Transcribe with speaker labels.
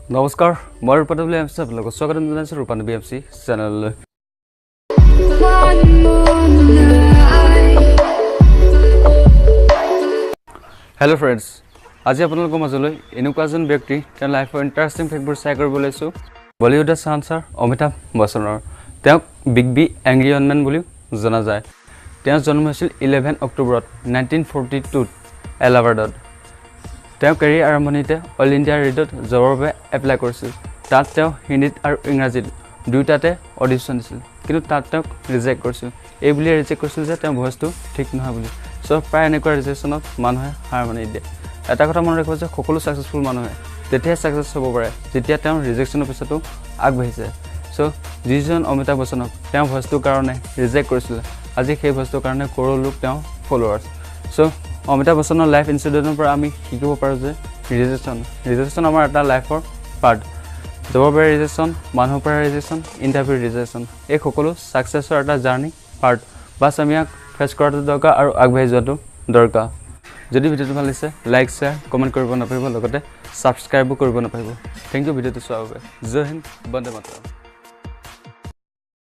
Speaker 1: নমস্কাৰ মই ৰূপানবী এমচি আপোনালোকক স্বাগতম জনাইছোঁ ৰূপানবী এমচি চেনেললৈ হেল্ল' ফ্ৰেণ্ডছ আজি আপোনালোকৰ মাজলৈ এনেকুৱা এজন ব্যক্তি তেওঁৰ লাইফৰ ইণ্টাৰেষ্টিং ফেক্টবোৰ শ্বেয়াৰ কৰিব লৈছোঁ বলিউডৰ চানচাৰ অমিতাভ বচ্চনৰ তেওঁক big B angry young man বুলিও জনা যায় তেওঁৰ জন্ম হৈছিল 11 অক্টোবৰত 1942 এলাহাবাদত তেওঁ কেৰিয়াৰ আৰম্ভণিতে অল ইণ্ডিয়া ৰেডিঅ'ত জবৰ বাবে এপ্লাই কৰিছিল তাত তেওঁ হিন্দীত আৰু ইংৰাজীত দুয়োটাতে অডিশ্যন দিছিল কিন্তু তাত তেওঁক ৰিজেক্ট কৰিছিল এই বুলি ৰিজেক্ট কৰিছিল যে তেওঁৰ ভইচটো ঠিক নহয় বুলি চ' প্ৰায় এনেকুৱা ৰিজেকশ্যনত মানুহে হাৰ মানি দিয়ে এটা কথা মনত ৰাখিব যে সকলো ছাকচেছফুল মানুহে তেতিয়াহে ছাকচেছ হ'ব পাৰে যেতিয়া তেওঁ ৰিজেকশ্যনৰ পিছতো আগবাঢ়িছে চ' যিজন অমিতাভ বচ্চনক তেওঁ ভইচটোৰ কাৰণে ৰিজেক্ট কৰিছিলে আজি সেই ভইচটোৰ কাৰণে কৰোৰ লোক তেওঁ ফলোৱাৰ্ছ চ' অমিতাভ বচ্চনৰ লাইফ ইনচিডেণ্টৰ পৰা আমি শিকিব পাৰোঁ যে ৰিজেকশ্যন আমাৰ এটা লাইফৰ পাৰ্ট জবৰ পৰা ৰিজেকশ্যন মানুহৰ পৰা ৰিজেকশ্যন ইণ্টাৰভিউ ৰিজেকশ্যন এই সকলো ছাকচেছৰ এটা জাৰ্ণি পাৰ্ট বাছ আমি ইয়াক ফেচ কৰাটো দৰকাৰ আৰু আগবাঢ়ি যোৱাটো দৰকাৰ যদি ভিডিঅ'টো ভাল লাগিছে লাইক শ্বেয়াৰ কমেণ্ট কৰিব নাপাহৰিব লগতে ছাবস্ক্ৰাইবো কৰিব নাপাহৰিব থেংক ইউ ভিডিঅ'টো চোৱাৰ বাবে জয় হিন্দ বন্দে মাতৰম